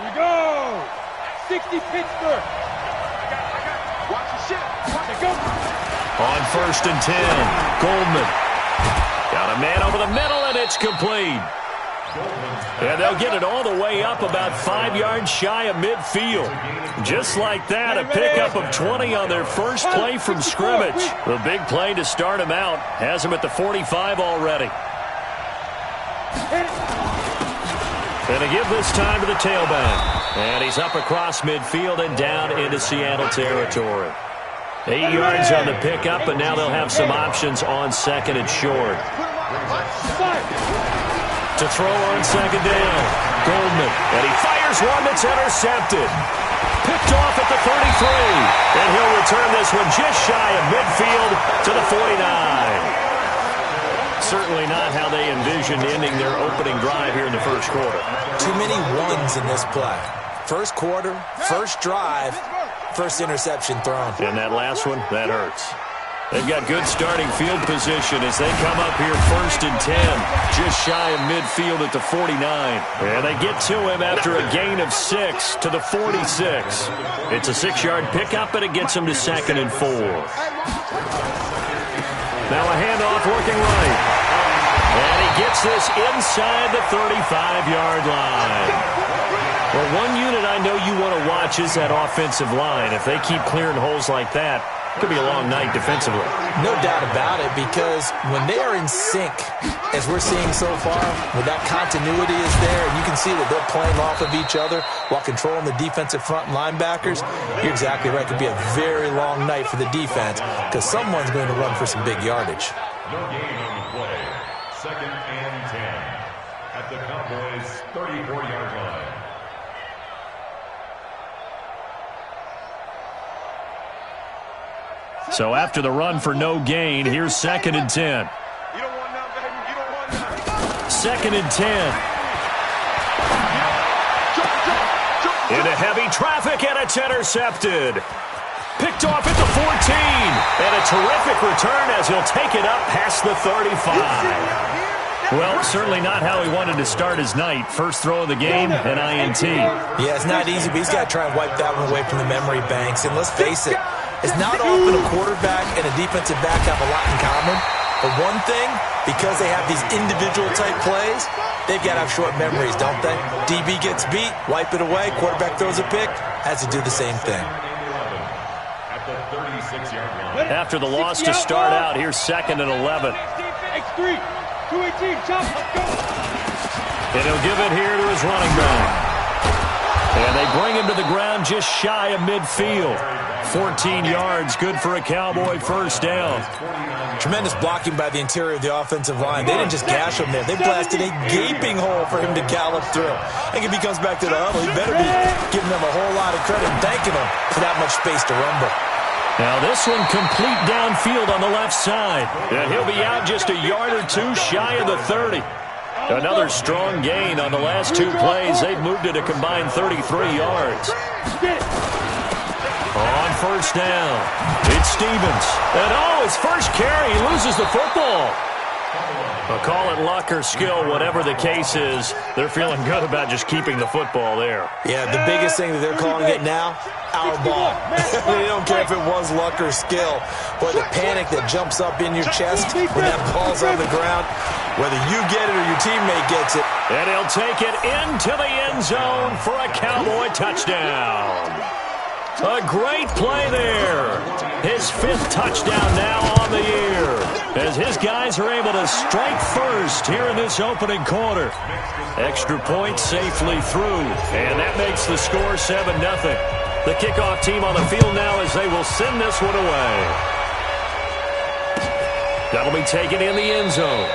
Here we go. 60 Pittsburgh. Watch the shit. Go. On 1st and 10, Goldman. Got a man over the middle, and it's complete. And they'll get it all the way up about 5 yards shy of midfield. Just like that, a pickup of 20 on their first play from scrimmage. The big play to start him out has him at the 45 already. And to give this time to the tailback. And he's up across midfield and down into Seattle territory. 8 yards on the pickup, and now they'll have some options on 2nd and short. To throw on 2nd down, Goldman. And he fires one that's intercepted. Picked off at the 33. And he'll return this one just shy of midfield to the 49. Certainly not how they envisioned ending their opening drive here in the first quarter. Too many ones in this play. First quarter, first drive, first interception thrown. And that last one, that hurts. They've got good starting field position as they come up here 1st and 10, just shy of midfield at the 49. And they get to him after a gain of 6 to the 46. It's a 6-yard pickup, and it gets him to 2nd and 4. Now a handoff working right. And he gets this inside the 35-yard line. Well, one unit I know you want to watch is that offensive line. If they keep clearing holes like that, it could be a long night defensively. No doubt about it, because when they are in sync, as we're seeing so far, when that continuity is there, and you can see that they're playing off of each other while controlling the defensive front linebackers, you're exactly right. It could be a very long night for the defense, because someone's going to run for some big yardage. No gain on the play. 2nd and 10 at the Cowboys' 34-yard line. So after the run for no gain, here's 2nd and 10. You don't want none, baby. You don't want none. 2nd and 10. Into heavy traffic, and it's intercepted. Picked off at the 14. And a terrific return as he'll take it up past the 35. Well, certainly not how he wanted to start his night. First throw of the game, an INT. Yeah, it's not easy, but he's got to try and wipe that one away from the memory banks. And let's face it, it's not often a quarterback and a defensive back have a lot in common. But one thing, because they have these individual type plays, they've got to have short memories, don't they? DB gets beat, wipe it away, quarterback throws a pick, has to do the same thing. After the loss to start out, here's 2nd and 11. X3, 218, chop, go. And he'll give it here to his running back. And they bring him to the ground just shy of midfield. 14 yards, good for a Cowboy first down. Tremendous blocking by the interior of the offensive line. They didn't just gash him there. They blasted a gaping hole for him to gallop through. I think if he comes back to the huddle, he better be giving them a whole lot of credit and thanking them for that much space to rumble. Now this one complete downfield on the left side. And he'll be out just a yard or two shy of the 30. Another strong gain on the last 2 plays. They've moved it a combined 33 yards. On 1st down, it's Stevens. And his first carry, he loses the football. I'll call it luck or skill, whatever the case is. They're feeling good about just keeping the football there. Yeah, the biggest thing that they're calling it now, our ball. They don't care if it was luck or skill. Boy, the panic that jumps up in your chest when that ball's on the ground, whether you get it or your teammate gets it. And he'll take it into the end zone for a Cowboy touchdown. A great play there. His 5th touchdown now on the year, as his guys are able to strike first here in this opening quarter. Extra point safely through, and that makes the score 7-0. The kickoff team on the field now as they will send this one away. That'll be taken in the end zone.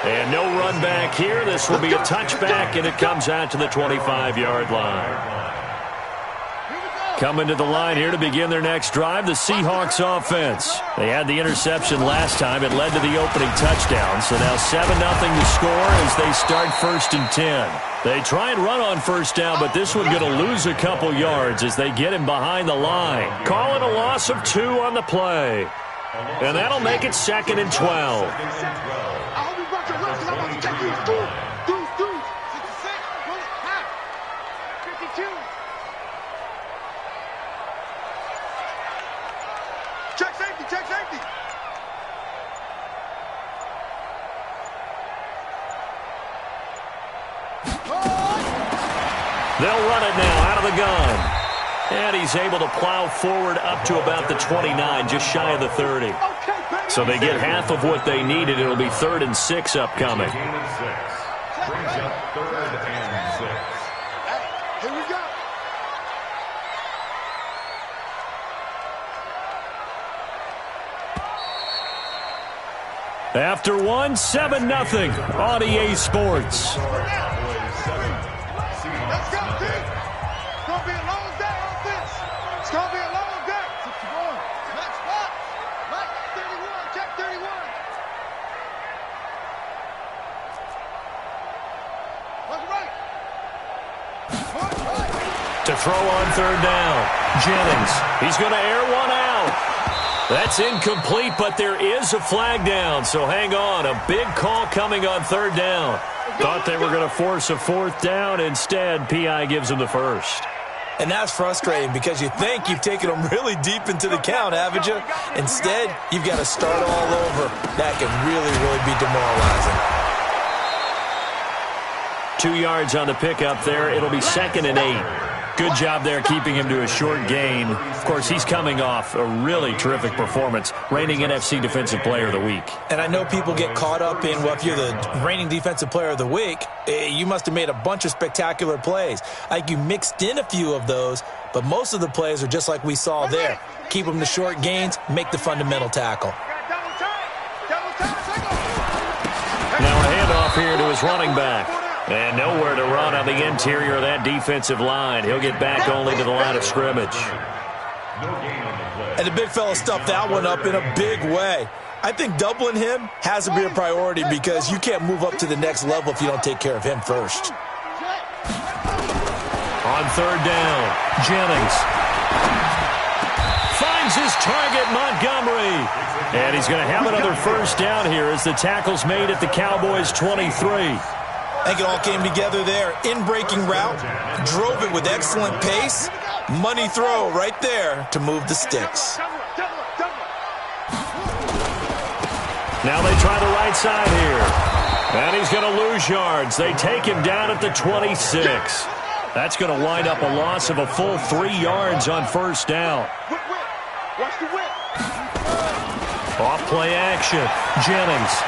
And no run back here. This will be a touchback, and it comes out to the 25-yard line. Coming to the line here to begin their next drive, the Seahawks offense. They had the interception last time. It led to the opening touchdown. So now 7-0 to score as they start 1st and 10. They try and run on 1st down, but this one's going to lose a couple yards as they get him behind the line. Call it a loss of 2 on the play. And that'll make it 2nd and 12. They'll run it now out of the gun. And he's able to plow forward up to about the 29, just shy of the 30. So they get half of what they needed. It'll be 3rd and 6 upcoming. Brings up 3rd and 6. Here we go. After one, 7-0 on EA Sports. Let's go, team. It's going to be a long day on this. It's going to be a long day. 61. Next spot. Right, 31. Check 31. Look right. To throw on 3rd down. Jennings. He's going to air one out. That's incomplete, but there is a flag down, so hang on. A big call coming on 3rd down. Thought they were going to force a 4th down. Instead, P.I. gives them the first. And that's frustrating because you think you've taken them really deep into the count, haven't you? Instead, you've got to start all over. That can really, really be demoralizing. 2 yards on the pickup there. It'll be 2nd and 8. Good job there keeping him to a short gain. Of course, he's coming off a really terrific performance, reigning NFC Defensive Player of the Week. And I know people get caught up in, well, if you're the reigning Defensive Player of the Week, you must have made a bunch of spectacular plays. Like you mixed in a few of those, but most of the plays are just like we saw there. Keep them to short gains, make the fundamental tackle. Now a handoff here to his running back. And nowhere to run on the interior of that defensive line. He'll get back only to the line of scrimmage. And the big fella stuffed that one up in a big way. I think doubling him has to be a priority because you can't move up to the next level if you don't take care of him first. On 3rd down, Jennings finds his target, Montgomery. And he's going to have another first down here as the tackle's made at the Cowboys' 23. I think it all came together there. In-breaking route, drove it with excellent pace. Money throw right there to move the sticks. Now they try the right side here. And he's going to lose yards. They take him down at the 26. That's going to wind up a loss of a full 3 yards on 1st down. Watch the whip. Off play action. Jennings.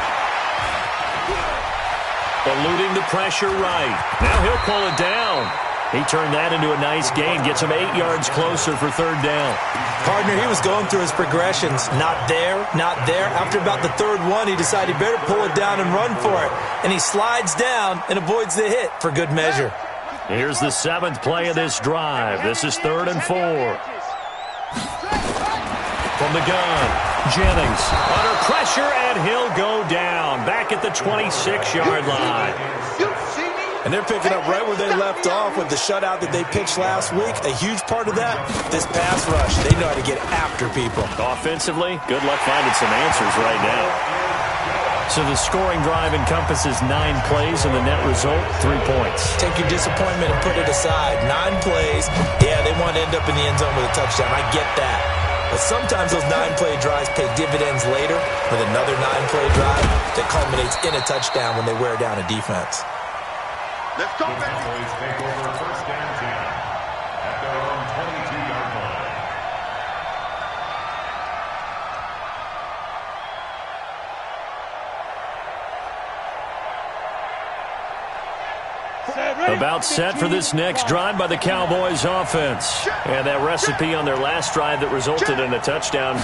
Eluding the pressure right. Now he'll pull it down. He turned that into a nice gain. Gets him 8 yards closer for 3rd down. Partner, he was going through his progressions. Not there, not there. After about the 3rd one, he decided he better pull it down and run for it. And he slides down and avoids the hit for good measure. Here's the 7th play of this drive. This is 3rd and 4. From the gun, Jennings under pressure, and he'll go down back at the 26-yard line. And they're picking up right where they left off with the shutout that they pitched last week. A huge part of that, this pass rush. They know how to get after people. Offensively, good luck finding some answers right now. So the scoring drive encompasses 9 plays, and the net result, 3 points. Take your disappointment and put it aside. 9 plays. Yeah, they want to end up in the end zone with a touchdown. I get that. But sometimes those 9-play drives pay dividends later with another 9-play drive that culminates in a touchdown when they wear down a defense. Let's go, The Cowboys take over 1st and 10 at their own 22-yard line. About set for this next drive by the Cowboys offense. And that recipe on their last drive that resulted in a touchdown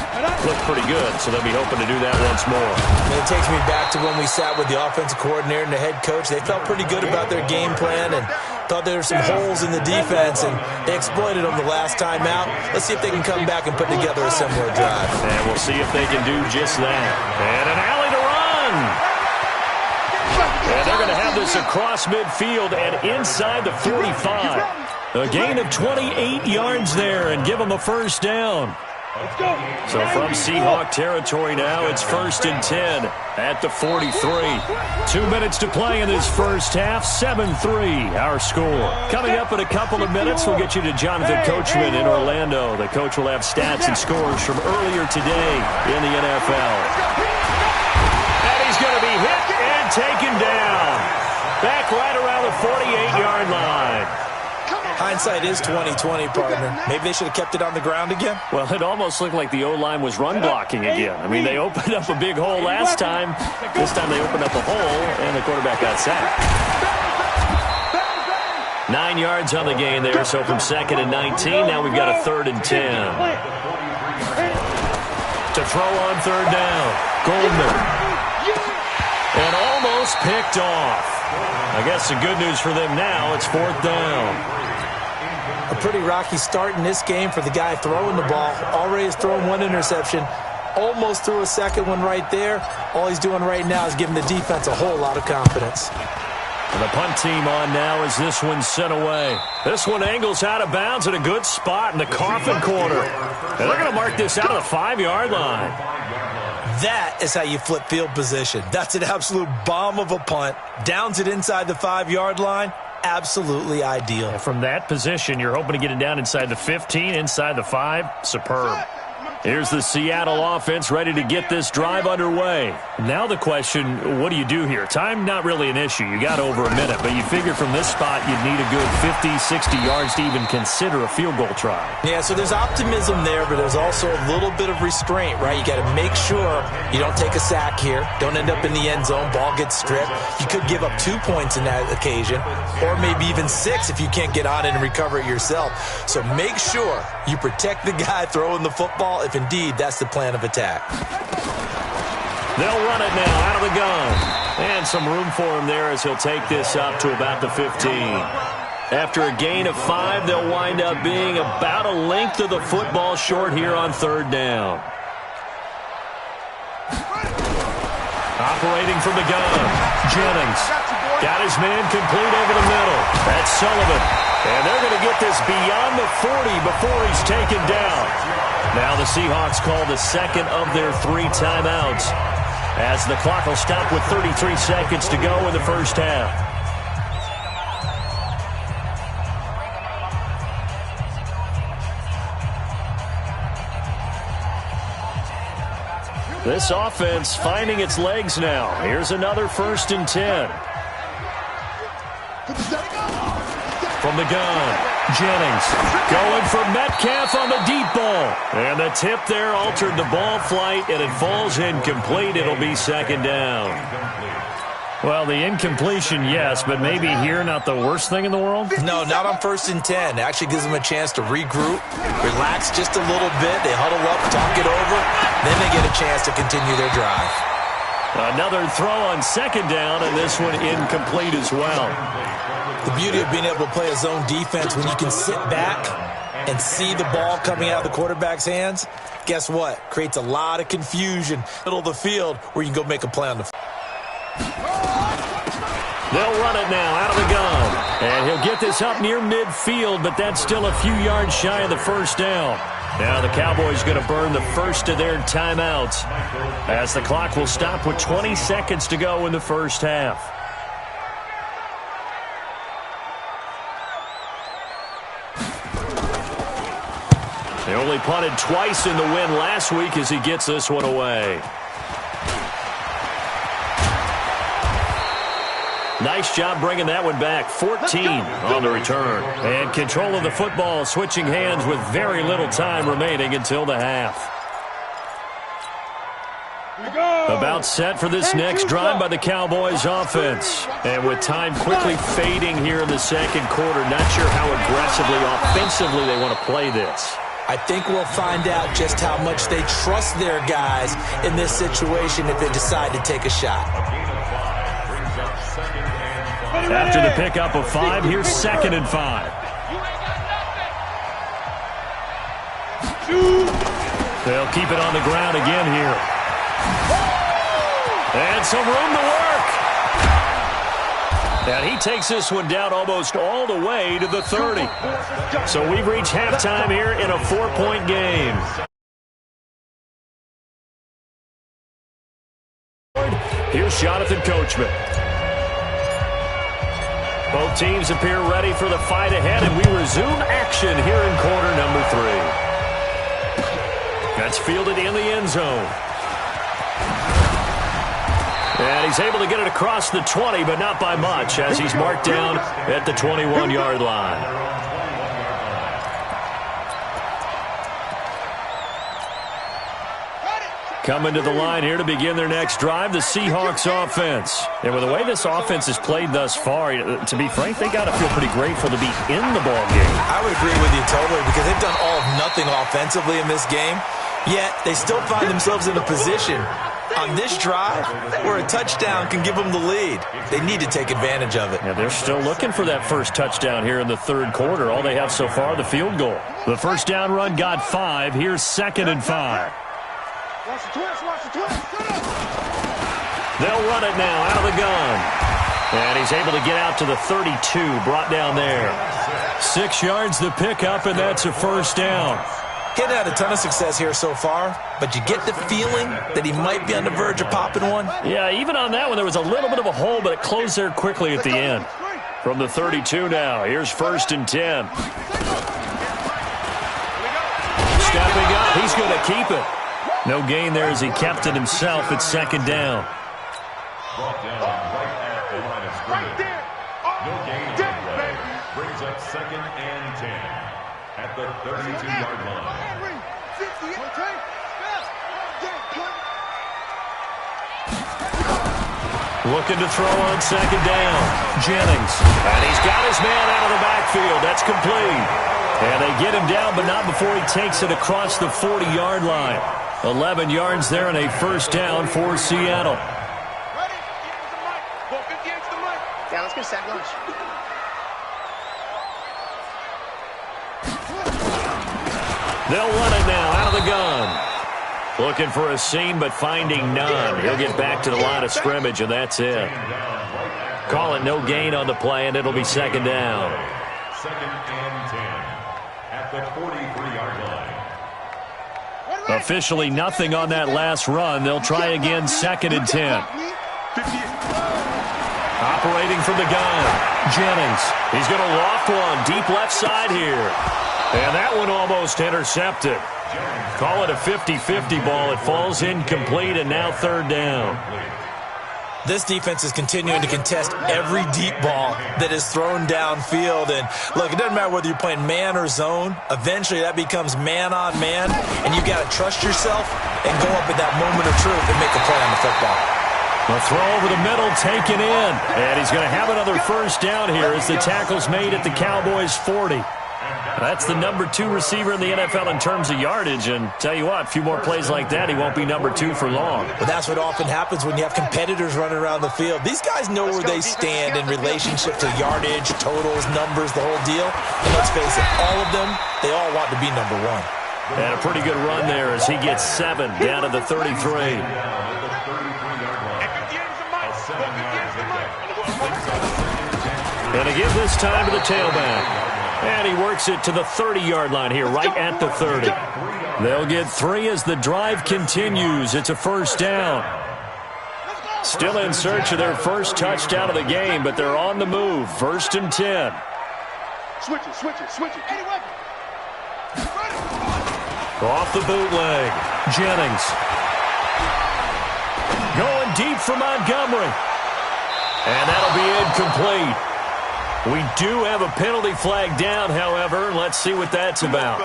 looked pretty good, so they'll be hoping to do that once more. And it takes me back to when we sat with the offensive coordinator and the head coach. They felt pretty good about their game plan and thought there were some holes in the defense, and they exploited them the last time out. Let's see if they can come back and put together a similar drive. And we'll see if they can do just that. And an alley to run. And they're going to have this across midfield and inside the 45. A gain of 28 yards there and give them a first down. So from Seahawk territory now, it's 1st and 10 at the 43. 2 minutes to play in this first half, 7-3 our score. Coming up in a couple of minutes, we'll get you to Jonathan Coachman in Orlando. The coach will have stats and scores from earlier today in the NFL. And he's going to be hit and taken down. Back right around the hindsight is 20/20, partner. Maybe they should have kept it on the ground again. Well, it almost looked like the O-line was run blocking again. I mean, they opened up a big hole last time. This time they opened up a hole, and the quarterback got sacked. 9 yards on the gain there, so from 2nd and 19, now we've got a 3rd and 10. To throw on 3rd down, Goldman. And almost picked off. I guess the good news for them now, it's 4th down. A pretty rocky start in this game for the guy throwing the ball. Already has thrown 1 interception. Almost threw a 2nd one right there. All he's doing right now is giving the defense a whole lot of confidence. And the punt team on now as this one's sent away. This one angles out of bounds at a good spot in the coffin corner. And they're going to mark this out of the 5-yard line. That is how you flip field position. That's an absolute bomb of a punt. Downs it inside the 5-yard line. Absolutely ideal. And from that position, you're hoping to get it down inside the 15, inside the 5. Superb. Here's the Seattle offense ready to get this drive underway. Now the question, what do you do here? Time not really an issue. You got over a minute, but you figure from this spot you'd need a good 50, 60 yards to even consider a field goal try. Yeah, so there's optimism there, but there's also a little bit of restraint, right? You got to make sure you don't take a sack here. Don't end up in the end zone. Ball gets stripped. You could give up 2 points in that occasion, or maybe even 6 if you can't get on it and recover it yourself. So make sure you protect the guy throwing the football if indeed that's the plan of attack. They'll run it now out of the gun. And some room for him there as he'll take this up to about the 15. After a gain of 5, they'll wind up being about a length of the football short here on 3rd down. Operating from the gun, Jennings. Got his man complete over the middle. That's Sullivan. And they're going to get this beyond the 40 before he's taken down. Now the Seahawks call the 2nd of their 3 timeouts as the clock will stop with 33 seconds to go in the first half. This offense finding its legs now. Here's another 1st and 10. From the gun, Jennings going for Metcalf on the deep ball. And the tip there altered the ball flight, and it falls incomplete. It'll be 2nd down. Well, the incompletion, yes, but maybe here not the worst thing in the world? No, not on 1st and 10. It actually gives them a chance to regroup, relax just a little bit. They huddle up, talk it over, then they get a chance to continue their drive. Another throw on 2nd down, and this one incomplete as well. The beauty of being able to play a zone defense when you can sit back and see the ball coming out of the quarterback's hands, guess what? Creates a lot of confusion middle of the field where you can go make a play on the field. They'll run it now out of the gun. And he'll get this up near midfield, but that's still a few yards shy of the 1st down. Now the Cowboys going to burn the first of their timeouts as the clock will stop with 20 seconds to go in the first half. They only punted twice in the win last week as he gets this one away. Nice job bringing that one back. 14 on the return. And control of the football switching hands with very little time remaining until the half. About set for this next drive by the Cowboys offense. And with time quickly fading here in the 2nd quarter, not sure how aggressively, offensively they want to play this. I think we'll find out just how much they trust their guys in this situation if they decide to take a shot. After the pickup of 5, here's 2nd and 5. They'll keep it on the ground again here. And some room to work. And he takes this one down almost all the way to the 30. So we've reached halftime here in a 4-point game. Here's Jonathan Coachman. Both teams appear ready for the fight ahead, and we resume action here in quarter number 3. That's fielded in the end zone. And he's able to get it across the 20, but not by much, as he's marked down at the 21-yard line. Coming to the line here to begin their next drive, the Seahawks offense. And with the way this offense has played thus far, to be frank, they got to feel pretty grateful to be in the ball game. I would agree with you totally because they've done all of nothing offensively in this game, yet they still find themselves in a position on this drive where a touchdown can give them the lead. They need to take advantage of it. Yeah, they're still looking for that first touchdown here in the third quarter. All they have so far, the field goal. The first down run got 5. Here's 2nd and 5. Watch the twist, watch the twist. They'll run it now out of the gun. And he's able to get out to the 32, brought down there. 6 yards the pickup, and that's a first down. He hadn't had a ton of success here so far, but you get the feeling that he might be on the verge of popping one. Yeah, even on that one, there was a little bit of a hole, but it closed there quickly at the end. From the 32 now, here's 1st and 10. Stepping up, he's going to keep it. No gain there as he kept it himself at 2nd down. Brought down right at the line of scrimmage. No gain on the play. Brings up 2nd and 10 at the 32-yard line. Looking to throw on 2nd down. Jennings. And he's got his man out of the backfield. That's complete. And they get him down, but not before he takes it across the 40-yard line. 11 yards there and a first down for Seattle. Yeah, let's get sack lunch. They'll run it now out of the gun. Looking for a seam, but finding none. He'll get back to the line of scrimmage, and that's it. Call it no gain on the play, and it'll be 2nd down. 2nd and 10 at the 43-yard line. Officially nothing on that last run. They'll try again, 2nd and 10. Operating from the gun, Jennings. He's going to loft one deep left side here. And that one almost intercepted. Call it a 50-50 ball. It falls incomplete, and now 3rd down. This defense is continuing to contest every deep ball that is thrown downfield. And, look, it doesn't matter whether you're playing man or zone. Eventually, that becomes man on man, and you've got to trust yourself and go up at that moment of truth and make a play on the football. A throw over the middle, taken in. And he's going to have another first down here as the tackle's made at the Cowboys' 40. That's the number 2 receiver in the NFL in terms of yardage, and tell you what, a few more plays like that, he won't be number 2 for long. Well, that's what often happens when you have competitors running around the field. These guys know where they stand in relationship to yardage, totals, numbers, the whole deal. And let's face it, all of them, they all want to be number 1. And a pretty good run there as he gets 7 down to the 33. And again this time to the tailback. And he works it to the 30-yard line here, right at the 30. They'll get 3 as the drive continues. It's a first down. Still in search of their first touchdown of the game, but they're on the move. 1st and 10. Switch it, switch it, switch it. Off the bootleg. Jennings. Going deep for Montgomery. And that'll be incomplete. We do have a penalty flag down, however. Let's see what that's about.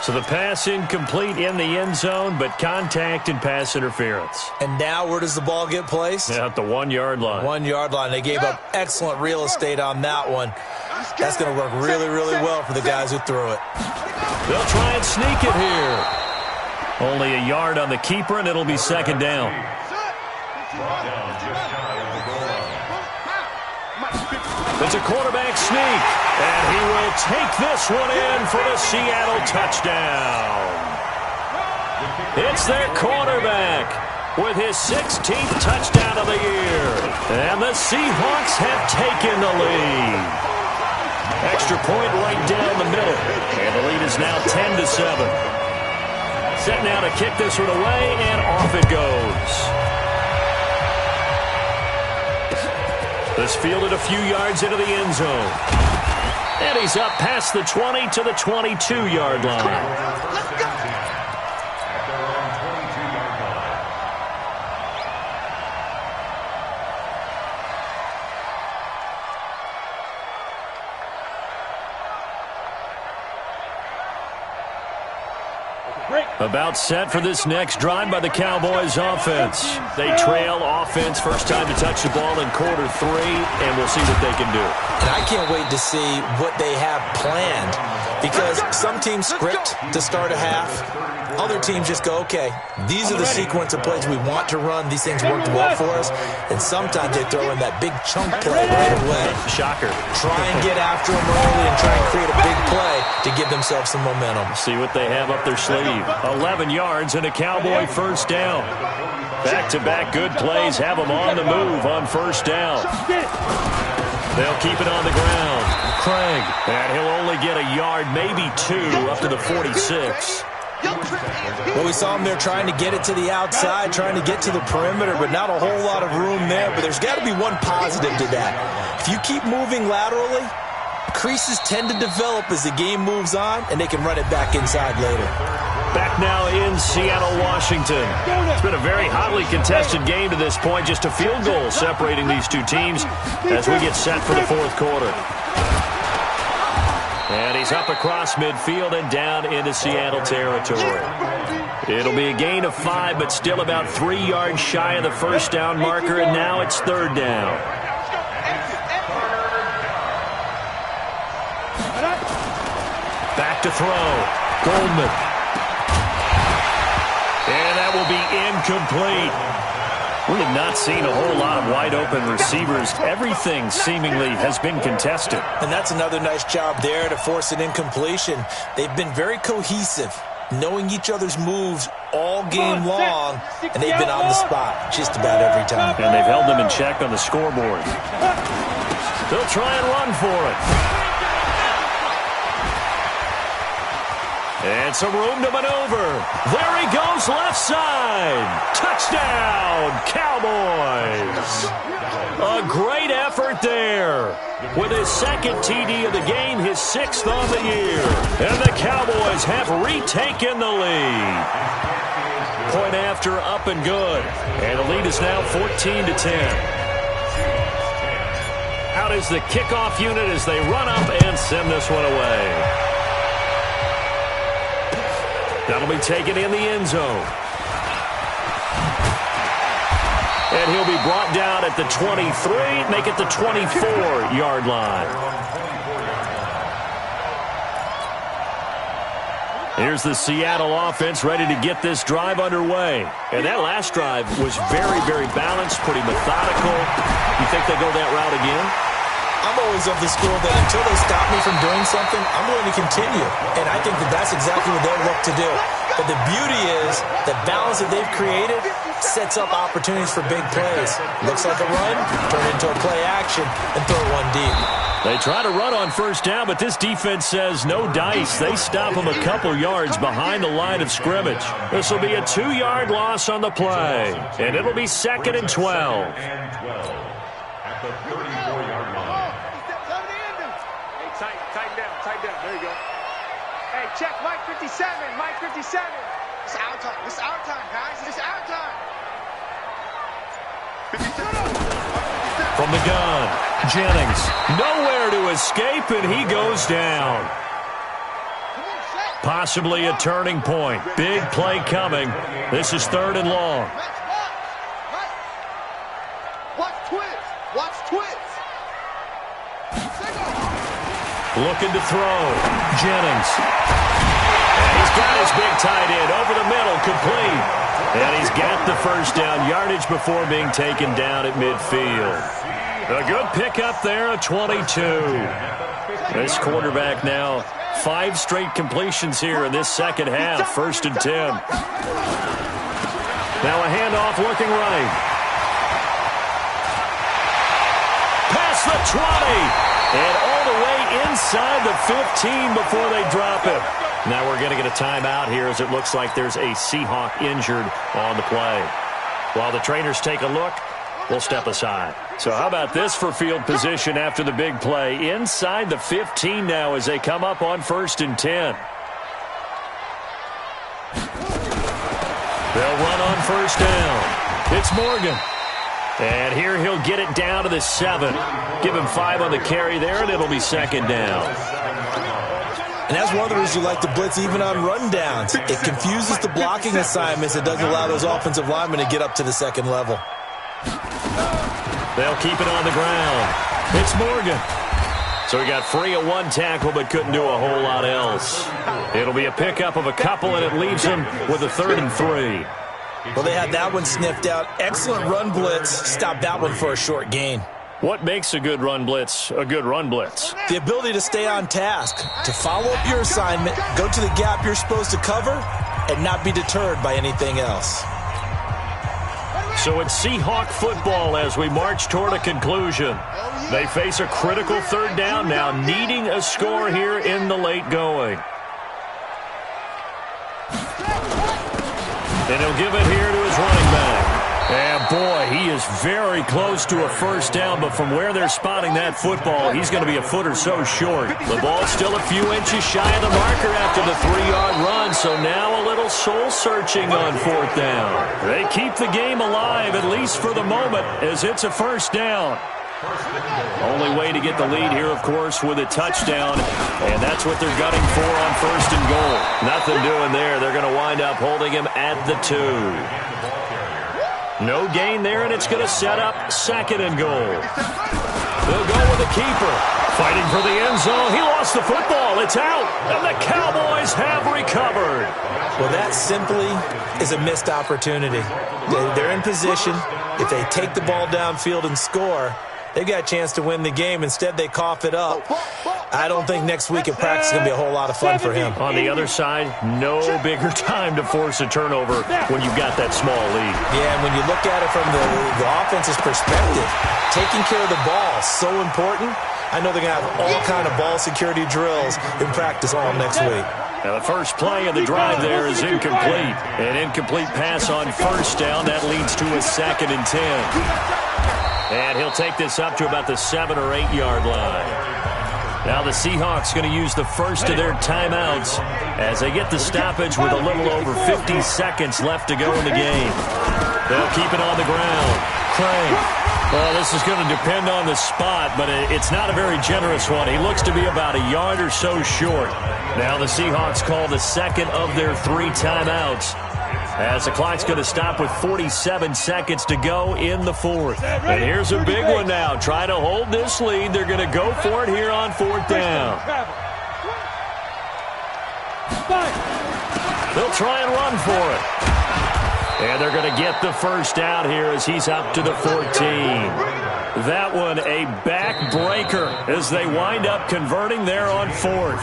So the pass incomplete in the end zone, but contact and pass interference. And now where does the ball get placed? At the 1-yard line. 1-yard line. They gave up excellent real estate on that one. That's going to work really, really well for the guys who threw it. They'll try and sneak it here. Only a yard on the keeper, and it'll be 2nd down. It's a quarterback sneak, and he will take this one in for the Seattle touchdown. It's their quarterback with his 16th touchdown of the year, and the Seahawks have taken the lead. Extra point right down the middle, and the lead is now 10-7. Set now to kick this one away, and off it goes. This fielded a few yards into the end zone. And he's up past the 20 to the 22-yard line. Let's go. Break. About set for this next drive by the Cowboys offense. They trail offense, first time to touch the ball in quarter 3, and we'll see what they can do. And I can't wait to see what they have planned, because some teams script to start a half. Other teams just go, okay, these are the sequence of plays we want to run. These things worked well for us. And sometimes they throw in that big chunk play right away. Shocker. Try and get after them early and try and create a big play to give themselves some momentum. See what they have up their sleeve. 11 yards and a Cowboy first down. Back-to-back good plays have them on the move on first down. They'll keep it on the ground. Craig, and he'll only get a yard, maybe 2, up to the 46. Well, we saw him there trying to get it to the outside, trying to get to the perimeter, but not a whole lot of room there. But there's got to be one positive to that. If you keep moving laterally, creases tend to develop as the game moves on, and they can run it back inside later. Back now in Seattle, Washington. It's been a very hotly contested game to this point. Just a field goal separating these two teams as we get set for the fourth quarter. And he's up across midfield and down into Seattle territory. It'll be a gain of 5, but still about 3 yards shy of the first down marker, and now it's third down. Back to throw. Goldman. And that will be incomplete. We have not seen a whole lot of wide-open receivers. Everything seemingly has been contested. And that's another nice job there to force an incompletion. They've been very cohesive, knowing each other's moves all game long, and they've been on the spot just about every time. And they've held them in check on the scoreboard. They'll try and run for it. And some room to maneuver. There he goes, left side. Touchdown, Cowboys. A great effort there. With his second TD of the game, his 6th on the year. And the Cowboys have retaken the lead. Point after, up and good. And the lead is now 14-10. Out is the kickoff unit as they run up and send this one away. That'll be taken in the end zone. And he'll be brought down at the 23, make it the 24-yard line. Here's the Seattle offense ready to get this drive underway. And that last drive was very, very balanced, pretty methodical. You think they go that route again? I'm always of the school that until they stop me from doing something, I'm going to continue. And I think that that's exactly what they'll look to do. But the beauty is the balance that they've created sets up opportunities for big plays. Looks like a run, turn it into a play action, and throw one deep. They try to run on first down, but this defense says no dice. They stop them a couple yards behind the line of scrimmage. This will be a 2-yard loss on the play. And it'll be 2nd and 12. At the 34-yard line. Tight down. There you go. Hey, check Mike 57. Mike 57. It's our time. It's our time, guys. It's our time. From the gun, Jennings. Nowhere to escape, and he goes down. Possibly a turning point. Big play coming. This is 3rd and long. Watch twins. Watch twins. Looking to throw. Jennings. And he's got his big tight end over the middle, complete. And he's got the first down yardage before being taken down at midfield. A good pickup there, a 22. This quarterback now 5 straight completions here in this second half, 1st and 10. Now a handoff looking right. Past the 20. And all the way inside the 15 before they drop it. Now we're going to get a timeout here as it looks like there's a Seahawk injured on the play. While the trainers take a look, we'll step aside. So how about this for field position after the big play? Inside the 15 now as they come up on 1st and 10. They'll run on first down. It's Morgan. And here he'll get it down to the 7. Give him 5 on the carry there, and it'll be 2nd down. And that's one of the reasons you like to blitz even on rundowns. It confuses the blocking assignments. It doesn't allow those offensive linemen to get up to the second level. They'll keep it on the ground. It's Morgan. So he got free of one tackle but couldn't do a whole lot else. It'll be a pickup of a couple, and it leaves him with a 3rd and 3. Well, they had that one sniffed out. Excellent run blitz. Stopped that one for a short gain. What makes a good run blitz a good run blitz? The ability to stay on task, to follow up your assignment, go to the gap you're supposed to cover, and not be deterred by anything else. So it's Seahawk football as we march toward a conclusion. They face a critical 3rd down now, needing a score here in the late going. And he'll give it here to his running back. And, boy, he is very close to a 1st down, but from where they're spotting that football, he's going to be a foot or so short. The ball's still a few inches shy of the marker after the 3-yard run, so now a little soul-searching on 4th down. They keep the game alive, at least for the moment, as it's a 1st down. Only way to get the lead here, of course, with a touchdown, and that's what they're gunning for on 1st and goal. Nothing doing there. They're going to wind up holding him at the 2. No gain there, and it's going to set up 2nd and goal. They'll go with the keeper. Fighting for the end zone. He lost the football. It's out, and the Cowboys have recovered. Well, that simply is a missed opportunity. They're in position. If they take the ball downfield and score, they've got a chance to win the game. Instead, they cough it up. I don't think next week at practice is going to be a whole lot of fun for him. On the other side, no bigger time to force a turnover when you've got that small lead. Yeah, and when you look at it from the offense's perspective, taking care of the ball is so important. I know they're going to have all kind of ball security drills in practice all next week. Now the first play of the drive there is incomplete. An incomplete pass on 1st down. That leads to a 2nd and 10. And he'll take this up to about the 7 or 8 yard line. Now the Seahawks going to use the first of their timeouts as they get the stoppage with a little over 50 seconds left to go in the game. They'll keep it on the ground. Craig. Well, this is going to depend on the spot, but it's not a very generous one. He looks to be about a yard or so short. Now the Seahawks call the 2nd of their 3 timeouts, as the clock's going to stop with 47 seconds to go in the 4th. And here's a big one now. Trying to hold this lead. They're going to go for it here on 4th down. They'll try and run for it. And they're going to get the 1st down here as he's up to the 14. That one a backbreaker as they wind up converting there on 4th.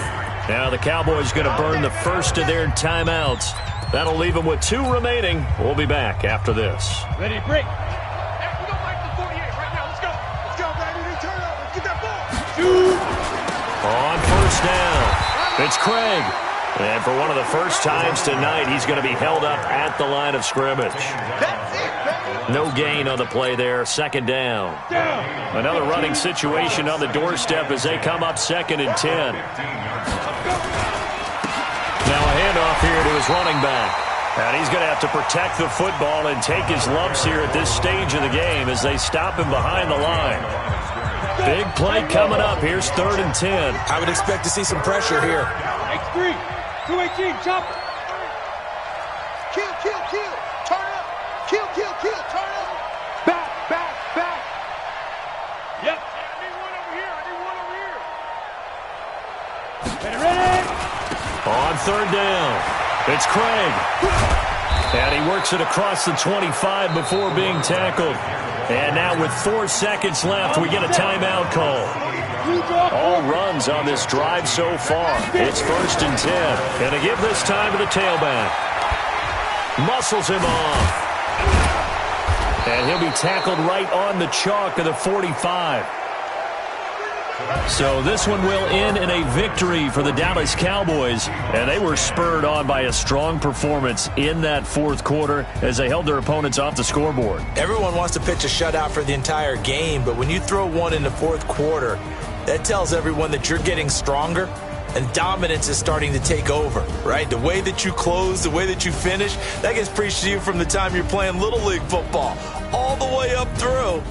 Now the Cowboys going to burn the first of their timeouts. That'll leave them with 2 remaining. We'll be back after this. Ready, break. Hey, we don't like the 48 right now. Let's go. Let's go, baby. Turn over. Get that ball. On 1st down, it's Craig. And for one of the first times tonight, he's going to be held up at the line of scrimmage. No gain on the play there. 2nd down. Another running situation on the doorstep as they come up 2nd and 10. Now a handoff here to his running back. And he's going to have to protect the football and take his lumps here at this stage of the game as they stop him behind the line. Big play coming up. Here's 3rd and 10. I would expect to see some pressure here. X3, 218, chop. Kill, kill, kill. Turn up. Kill, kill, kill. Turn up. Back, back, back. Yep. I need one over here. I need one over here. Ready, ready. On 3rd down, it's Craig. And he works it across the 25 before being tackled. And now with 4 seconds left, we get a timeout call. All runs on this drive so far. It's 1st and 10. Going to give this time to the tailback. Muscles him off. And he'll be tackled right on the chalk of the 45. So this one will end in a victory for the Dallas Cowboys, and they were spurred on by a strong performance in that 4th quarter as they held their opponents off the scoreboard. Everyone wants to pitch a shutout for the entire game, but when you throw one in the 4th quarter, that tells everyone that you're getting stronger and dominance is starting to take over, right? The way that you close, the way that you finish, that gets preached to you from the time you're playing Little League football all the way up through.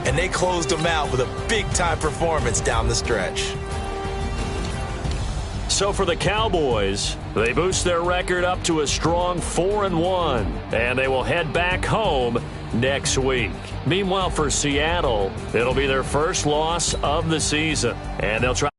And they closed them out with a big-time performance down the stretch. So for the Cowboys, they boost their record up to a strong 4-1, and they will head back home next week. Meanwhile, for Seattle, it'll be their first loss of the season, and they'll try